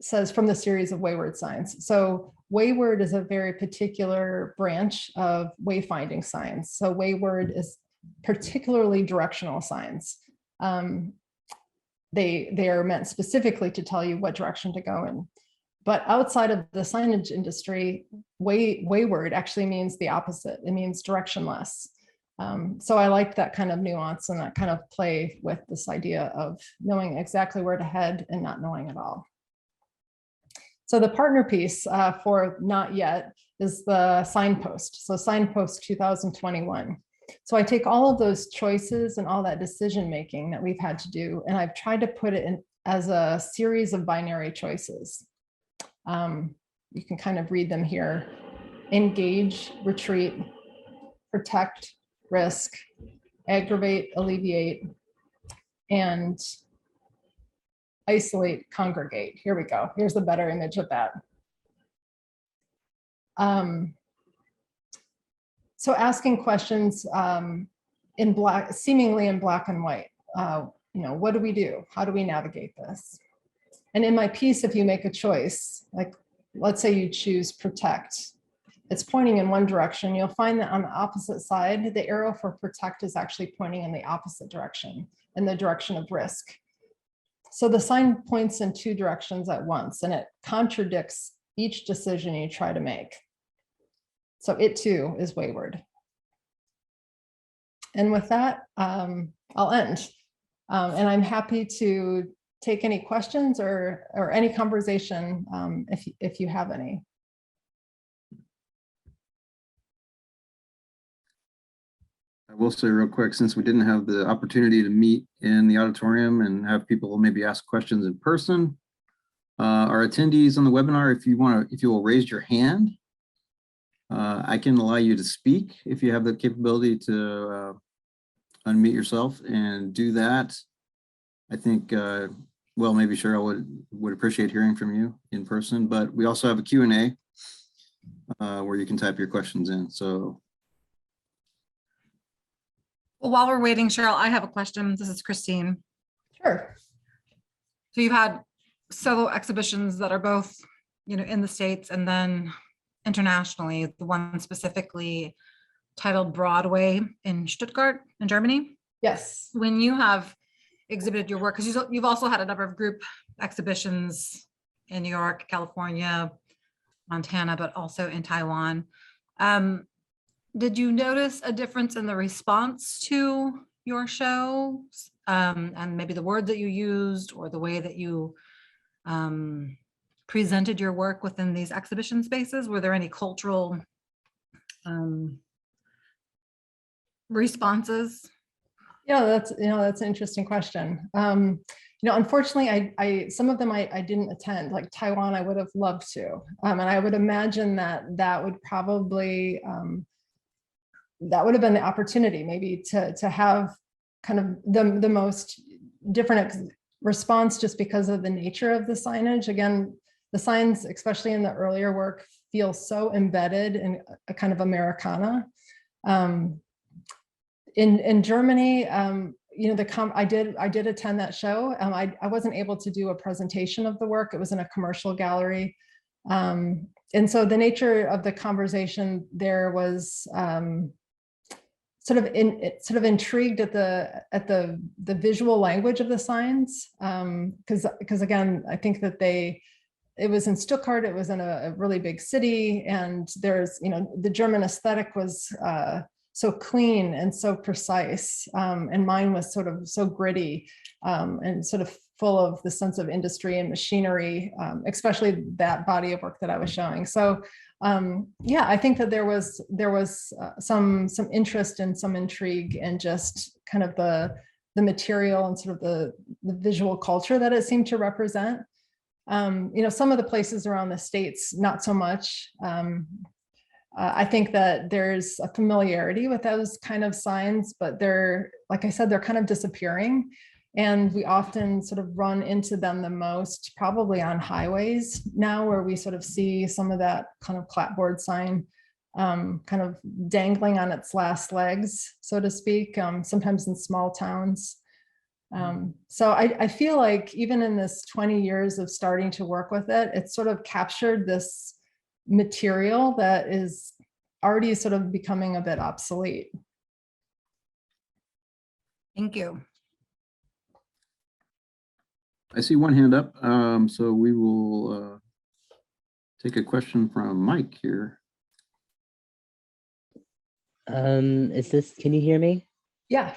says from the series of wayward signs. So wayward is a very particular branch of wayfinding signs. So wayward is particularly directional signs. They are meant specifically to tell you what direction to go in. But outside of the signage industry, wayward actually means the opposite. It means directionless. So I liked that kind of nuance and that kind of play with this idea of knowing exactly where to head and not knowing at all. So the partner piece for Not Yet is the signpost. So signpost 2021. So I take all of those choices and all that decision making that we've had to do, and I've tried to put it in as a series of binary choices. You can kind of read them here. Engage, retreat, protect, risk, aggravate, alleviate, and isolate, congregate. Here we go. Here's the better image of that. So asking questions in black, seemingly in black and white. What do we do? How do we navigate this? And in my piece, if you make a choice, like let's say you choose protect, it's pointing in one direction. You'll find that on the opposite side, the arrow for protect is actually pointing in the opposite direction, in the direction of risk. So the sign points in two directions at once, and it contradicts each decision you try to make. So it too is wayward. And with that, I'll end. And I'm happy to take any questions or any conversation if you have any. I will say real quick, since we didn't have the opportunity to meet in the auditorium and have people maybe ask questions in person, Our attendees on the webinar, if you will raise your hand, I can allow you to speak if you have the capability to unmute yourself and do that. I think, well, maybe Cheryl would appreciate hearing from you in person, but we also have a Q&A where you can type your questions in. So. Well, while we're waiting, Cheryl, I have a question. This is Christine. Sure. So you've had several exhibitions that are both, in the States and then internationally, the one specifically titled Broadway in Stuttgart in Germany. Yes. When you have exhibited your work, because you've also had a number of group exhibitions in New York, California, Montana, but also in Taiwan. Did you notice a difference in the response to your shows, and maybe the word that you used or the way that you presented your work within these exhibition spaces? Were there any cultural responses? Yeah, that's an interesting question. Unfortunately, I some of them I didn't attend, like Taiwan. I would have loved to, and I would imagine that would probably that would have been the opportunity maybe to have kind of the most different response, just because of the nature of the signage. Again, the signs, especially in the earlier work, feel so embedded in a kind of Americana. In Germany, I did attend that show. I wasn't able to do a presentation of the work. It was in a commercial gallery. And so the nature of the conversation there was sort of intrigued at the visual language of the signs, because again, I think that it was in Stuttgart. It was in a really big city, and there's the German aesthetic was so clean and so precise, and mine was sort of so gritty and sort of full of the sense of industry and machinery, especially that body of work that I was showing. So yeah, I think that there was some interest and some intrigue in just kind of the material and sort of the visual culture that it seemed to represent. Some of the places around the States, not so much. I think that there's a familiarity with those kind of signs, but like I said, they're kind of disappearing. And we often sort of run into them the most probably on highways now, where we sort of see some of that kind of clapboard sign kind of dangling on its last legs, so to speak, sometimes in small towns. So I feel like even in this 20 years of starting to work with it, it's sort of captured this material that is already sort of becoming a bit obsolete. Thank you. I see one hand up, so we will take a question from Mike here. Can you hear me? Yeah.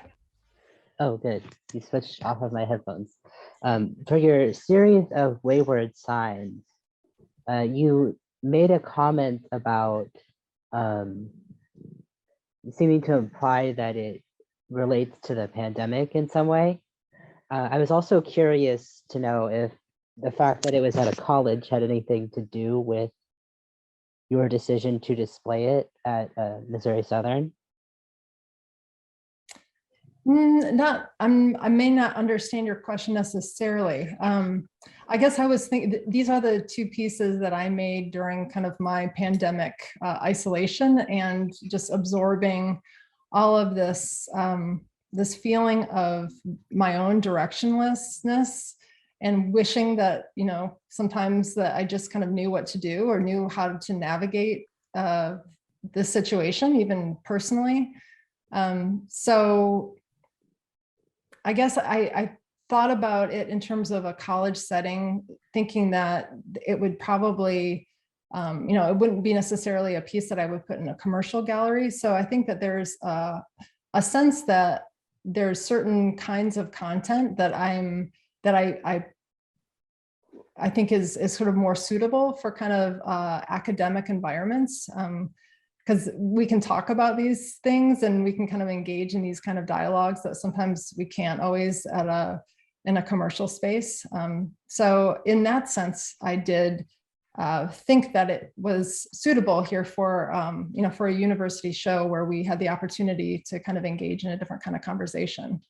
Oh, good. You switched off of my headphones. For your series of wayward signs, you made a comment about seeming to imply that it relates to the pandemic in some way. I was also curious to know if the fact that it was at a college had anything to do with your decision to display it at Missouri Southern. I may not understand your question necessarily. I guess I was thinking these are the two pieces that I made during kind of my pandemic isolation, and just absorbing all of this, this feeling of my own directionlessness, and wishing that, sometimes that I just kind of knew what to do or knew how to navigate this situation, even personally. So I guess I thought about it in terms of a college setting, thinking that it would probably, it wouldn't be necessarily a piece that I would put in a commercial gallery. So I think that there's a sense that there's certain kinds of content that I think is sort of more suitable for kind of academic environments. Because we can talk about these things and we can kind of engage in these kind of dialogues that sometimes we can't always at a in a commercial space. So in that sense, I did think that it was suitable here for, for a university show where we had the opportunity to kind of engage in a different kind of conversation.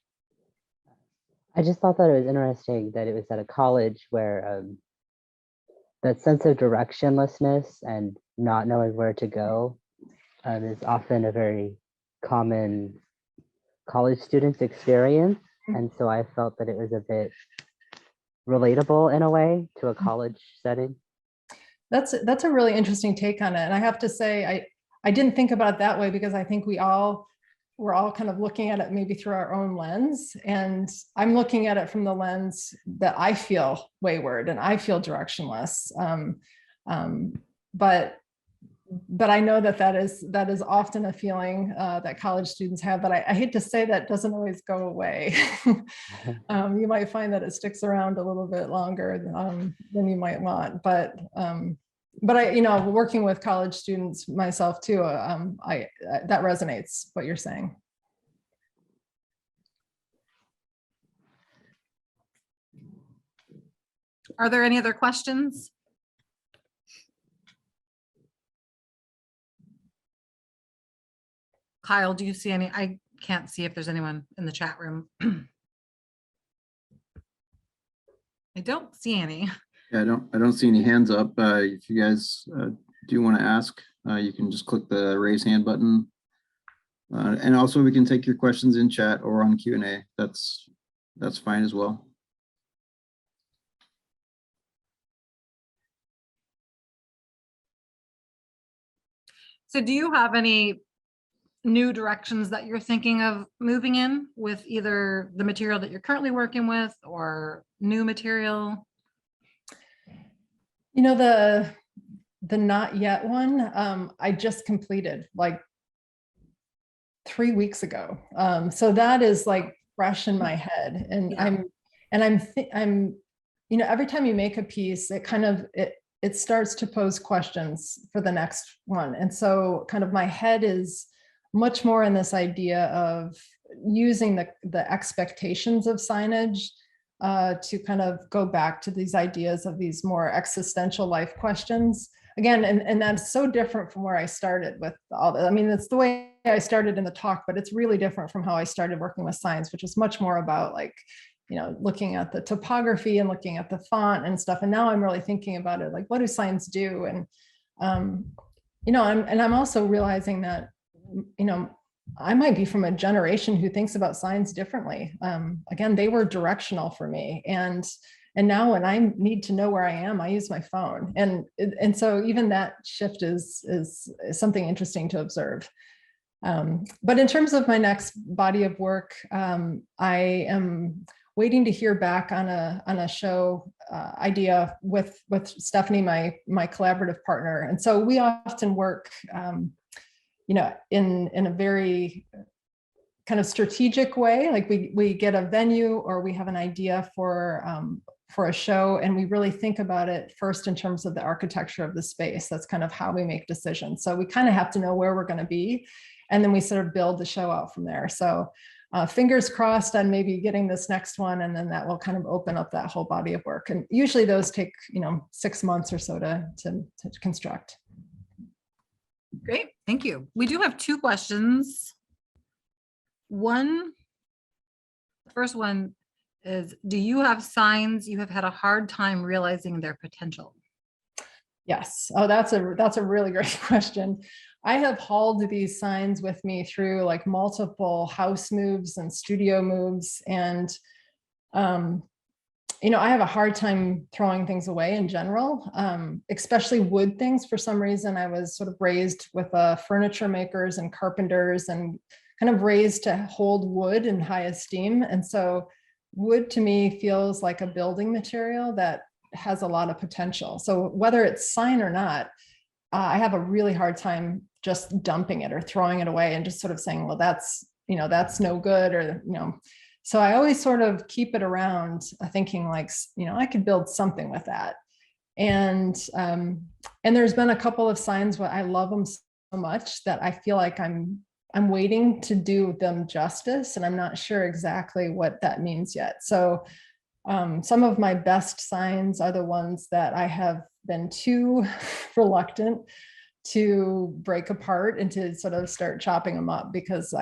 I just thought that it was interesting that it was at a college where that sense of directionlessness and not knowing where to go is often a very common college student's experience. And so I felt that it was a bit relatable in a way to a college setting. That's a really interesting take on it. And I have to say, I didn't think about it that way because I think we're all kind of looking at it maybe through our own lens. And I'm looking at it from the lens that I feel wayward and I feel directionless. But I know that is often a feeling that college students have, but I hate to say that doesn't always go away. You might find that it sticks around a little bit longer than you might want, but I, working with college students myself too, that resonates what you're saying. Are there any other questions? Kyle, do you see any? I can't see if there's anyone in the chat room. I don't see any. Yeah, I don't see any hands up. If you guys do want to ask, you can just click the raise hand button. And also we can take your questions in chat or on Q&A. That's fine as well. So do you have any new directions that you're thinking of moving in with either the material that you're currently working with or new material? The not yet one, I just completed like 3 weeks ago. So that is like fresh in my head. And Yeah. I'm every time you make a piece, it starts to pose questions for the next one. And so kind of my head is much more in this idea of using the expectations of signage to kind of go back to these ideas of these more existential life questions. Again, and that's so different from where I started with all that. I mean, it's the way I started in the talk, but it's really different from how I started working with signs, which was much more about like, looking at the topography and looking at the font and stuff. And now I'm really thinking about it, like, what do signs do? And, I'm also realizing that, I might be from a generation who thinks about signs differently. Again, they were directional for me. And now when I need to know where I am, I use my phone. And so even that shift is something interesting to observe. But in terms of my next body of work, I am waiting to hear back on a show idea with Stephanie, my collaborative partner. And so we often work in a very kind of strategic way. Like we get a venue or we have an idea for a show, and we really think about it first in terms of the architecture of the space. That's kind of how we make decisions. So we kind of have to know where we're going to be, and then we sort of build the show out from there. So fingers crossed on maybe getting this next one, and then that will kind of open up that whole body of work. And usually those take 6 months or so to construct. Great, thank you. We do have 2 questions. The first one is, do you have signs you have had a hard time realizing their potential? Yes. Oh, that's a really great question. I have hauled these signs with me through like multiple house moves and studio moves. And, I have a hard time throwing things away in general, especially wood things. For some reason, I was sort of raised with furniture makers and carpenters and kind of raised to hold wood in high esteem. And so wood to me feels like a building material that has a lot of potential. So whether it's sign or not, I have a really hard time just dumping it or throwing it away and just sort of saying, well, that's no good, or, so I always sort of keep it around thinking like, I could build something with that. And there's been a couple of signs where I love them so much that I feel like I'm waiting to do them justice, and I'm not sure exactly what that means yet. So Some of my best signs are the ones that I have been too reluctant to break apart and to sort of start chopping them up, because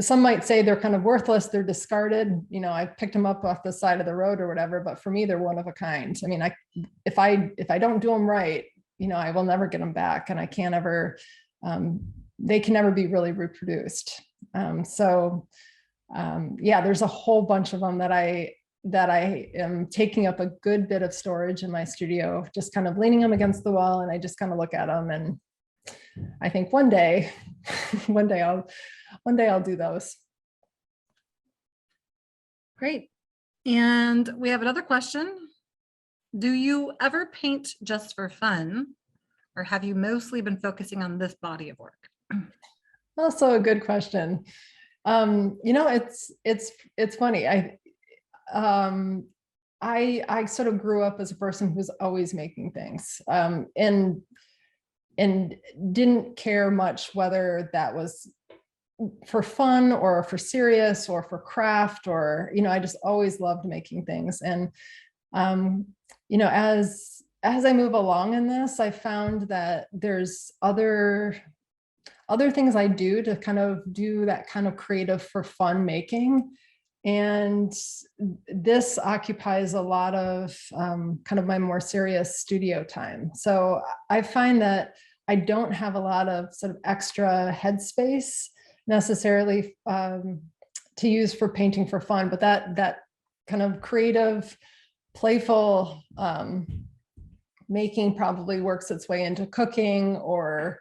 some might say they're kind of worthless, they're discarded. I picked them up off the side of the road or whatever, but for me, they're one of a kind. I mean, if I don't do them right, I will never get them back, and I can't ever, they can never be really reproduced. Yeah, there's a whole bunch of them that I am taking up a good bit of storage in my studio, just kind of leaning them against the wall, and I just kind of look at them, and I think one day I'll do those. Great. And we have another question. Do you ever paint just for fun, or have you mostly been focusing on this body of work? Also a good question. It's funny. I sort of grew up as a person who's always making things, and didn't care much whether that was for fun or for serious or for craft, or I just always loved making things. And as I move along in this, I found that there's other things I do to kind of do that kind of creative for fun making. And this occupies a lot of kind of my more serious studio time. So I find that I don't have a lot of sort of extra headspace necessarily to use for painting for fun, but that kind of creative, playful making probably works its way into cooking, or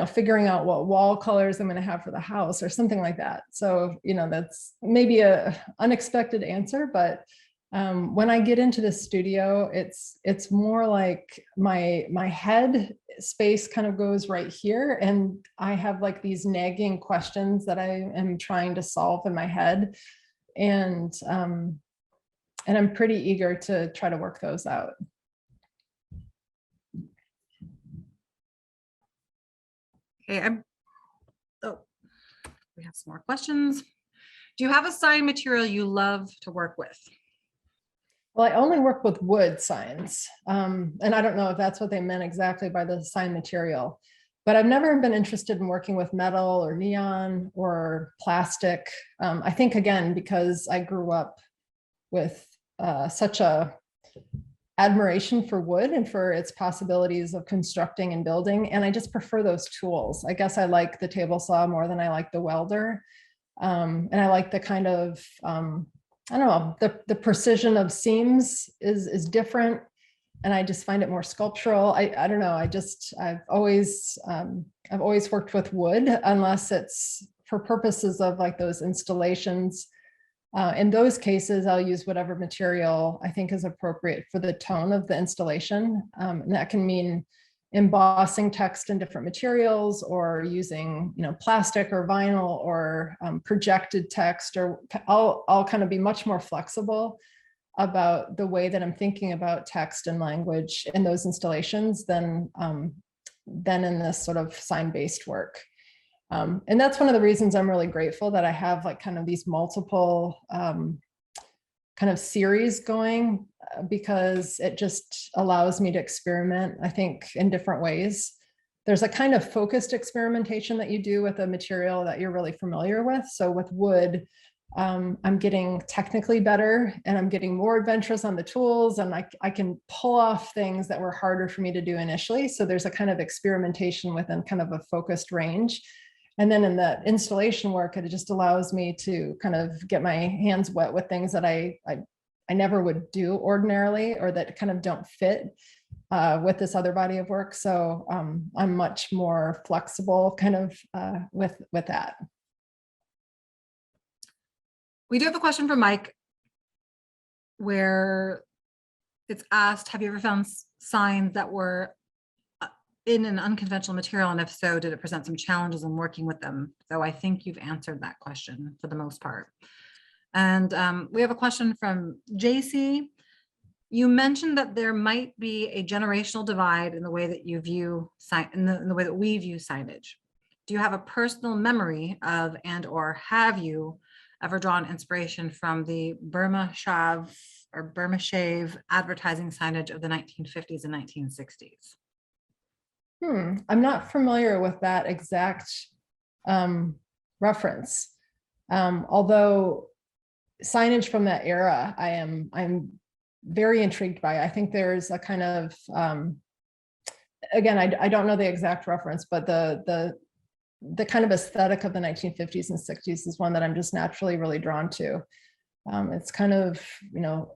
figuring out what wall colors I'm going to have for the house or something like that. So that's maybe a unexpected answer, but when I get into the studio, it's more like my head space kind of goes right here, and I have like these nagging questions that I am trying to solve in my head, and I'm pretty eager to try to work those out. Okay, we have some more questions. Do you have a sign material you love to work with? Well, I only work with wood signs, and I don't know if that's what they meant exactly by the sign material, but I've never been interested in working with metal or neon or plastic. I think, again, because I grew up with such a admiration for wood and for its possibilities of constructing and building, and I just prefer those tools. I guess I like the table saw more than I like the welder, and I like the kind of I don't know, the precision of seams is different, and I just find it more sculptural. I don't know. I've always worked with wood, unless it's for purposes of like those installations. In those cases, I'll use whatever material I think is appropriate for the tone of the installation, and that can mean embossing text in different materials, or using plastic or vinyl, or projected text, or I'll kind of be much more flexible about the way that I'm thinking about text and language in those installations than in this sort of sign-based work. And that's one of the reasons I'm really grateful that I have like kind of these multiple kind of series going, because it just allows me to experiment, I think, in different ways. There's a kind of focused experimentation that you do with a material that you're really familiar with. So with wood, I'm getting technically better, and I'm getting more adventurous on the tools, and I can pull off things that were harder for me to do initially. So there's a kind of experimentation within kind of a focused range. And then in the installation work, it just allows me to kind of get my hands wet with things that I never would do ordinarily, or that kind of don't fit with this other body of work. So I'm much more flexible kind of with that. We do have a question from Mike, where it's asked, have you ever found signs that were in an unconventional material, and if so, did it present some challenges in working with them? So I think you've answered that question for the most part. And we have a question from JC. You mentioned that there might be a generational divide in the way that you view in the way that we view signage. Do you have a personal memory of, and or have you, ever drawn inspiration from the Burma shave advertising signage of the 1950s and 1960s. I'm not familiar with that exact reference. Although signage from that era, I'm very intrigued by. I think there's a kind of, again, I don't know the exact reference, but the kind of aesthetic of the 1950s and 60s is one that I'm just naturally really drawn to. It's kind of, you know,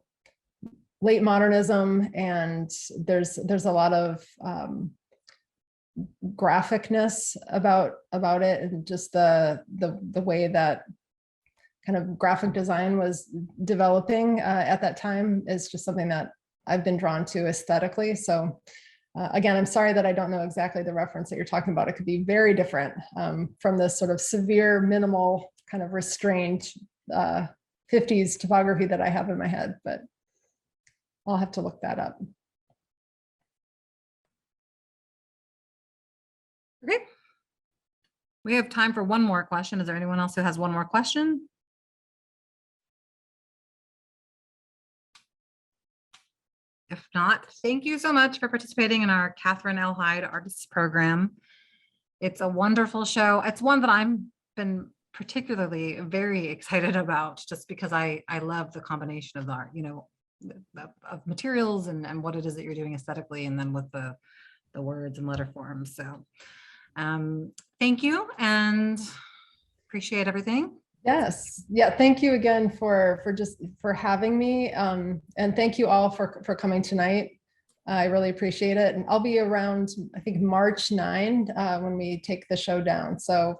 late modernism, and there's a lot of graphicness about it, and just the way that kind of graphic design was developing at that time is just something that I've been drawn to aesthetically. So again, I'm sorry that I don't know exactly the reference that you're talking about. It could be very different from this sort of severe, minimal, kind of restrained 50s typography that I have in my head, but I'll have to look that up. Okay. We have time for one more question. Is there anyone else who has one more question? If not, thank you so much for participating in our Katherine L. Hyde Artists Program. It's a wonderful show. It's one that I've been particularly very excited about, just because I love the combination of the art, you know, of materials and what it is that you're doing aesthetically, and then with the words and letter forms. So thank you, and appreciate everything. Yes. Yeah. Thank you again for having me. And thank you all for coming tonight. I really appreciate it. And I'll be around, I think, March 9 when we take the show down. So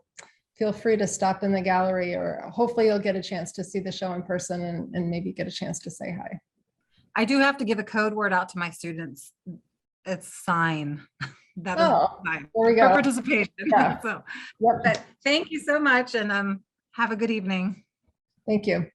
feel free to stop in the gallery, or hopefully you'll get a chance to see the show in person and maybe get a chance to say hi. I do have to give a code word out to my students. It's sign. That is sign there we go. for participation. Yeah. So, Yep. but thank you so much, and have a good evening. Thank you.